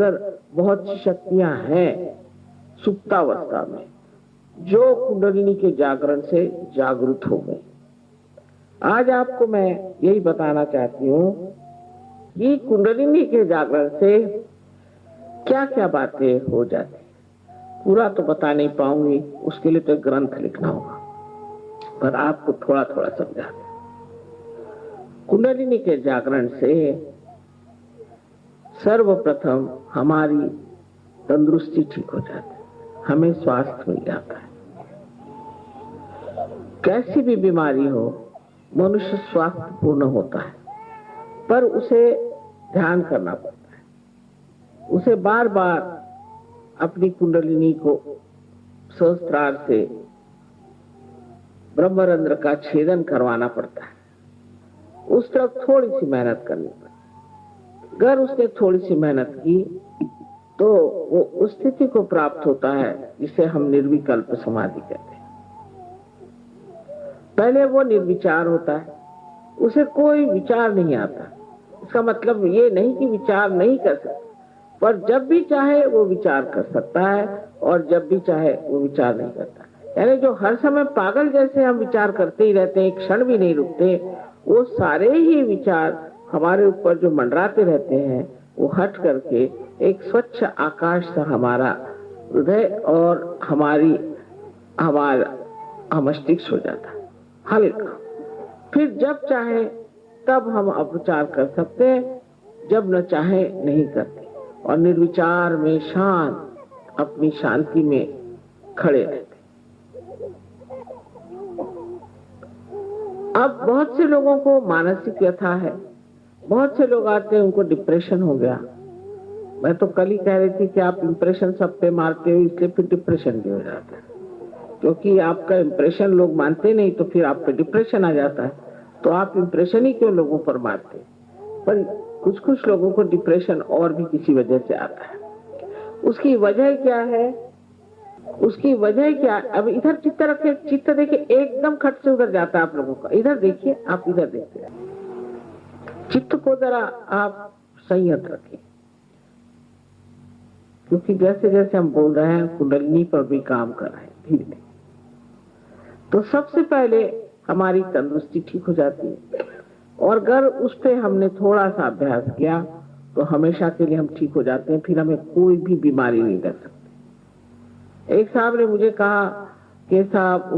अंदर बहुत सी शक्तियां हैं सुप्तावस्था में, जो कुंडलिनी के जागरण से जागृत हो गई। आज आपको मैं यही बताना चाहती हूँ कि कुंडलिनी के जागरण से क्या क्या बातें हो जाती। पूरा तो बता नहीं पाऊंगी, उसके लिए तो एक ग्रंथ लिखना होगा, पर आपको थोड़ा थोड़ा समझा। कुंडलिनी के जागरण से सर्वप्रथम हमारी तंदुरुस्ती ठीक हो जाती है, हमें स्वास्थ्य मिल जाता है। कैसी भी बीमारी हो, मनुष्य स्वास्थ्य पूर्ण होता है, पर उसे ध्यान करना पड़ता है। उसे बार बार अपनी कुंडलिनी को सहस्त्रार से ब्रह्मरंध्र का छेदन करवाना पड़ता है। उस तरफ थोड़ी सी मेहनत करनी पड़ती है। अगर उसने थोड़ी सी मेहनत की तो वो उस स्थिति को प्राप्त होता है जिसे हम निर्विकल्प समाधि कहते हैं। पहले वो निर्विचार होता है, उसे कोई विचार नहीं आता। इसका मतलब ये नहीं कि विचार नहीं कर सकता, पर जब भी चाहे वो विचार कर सकता है और जब भी चाहे वो विचार नहीं करता। यानी जो हर समय पागल जैसे हम विचार करते ही रहते हैं, एक क्षण भी नहीं रुकते, वो सारे ही विचार हमारे ऊपर जो मंडराते रहते हैं वो हट करके एक स्वच्छ आकाश सा हमारा हृदय और हमारा मस्तिष्क हो जाता है हल्का। फिर जब चाहे तब हम अपचार कर सकते हैं, जब न चाहे नहीं करते, और निर्विचार में शांत अपनी शांति में खड़े रहते। अब बहुत से लोगों को मानसिक व्यथा है, बहुत से लोग आते हैं उनको डिप्रेशन हो गया। मैं तो कल ही कह रही थी कि आप इंप्रेशन सब पे मारते हो, इसलिए फिर डिप्रेशन भी हो जाता है, क्योंकि आपका इंप्रेशन लोग मानते नहीं तो फिर आप पे डिप्रेशन आ जाता है। तो आप इंप्रेशन ही क्यों लोगों पर मारते? पर कुछ कुछ लोगों को डिप्रेशन और भी किसी वजह से आता है। उसकी वजह क्या है? उसकी वजह क्या? अब इधर चित्त रखे, चित्त देखिए एकदम खट से उधर जाता है आप लोगों का। इधर देखिए, आप इधर देखते हैं, चित्त को जरा आप संयत रखें, क्योंकि जैसे जैसे हम बोल रहे हैं कुंडलिनी पर भी काम कर रहे हैं धीरे धीरे। तो सबसे पहले हमारी तंदुरुस्ती ठीक हो जाती है, और अगर उस पे हमने थोड़ा सा अभ्यास किया तो हमेशा के लिए हम ठीक हो जाते हैं। फिर हमें कोई भी बीमारी नहीं लग सकती। एक साहब ने मुझे कहा कि साहब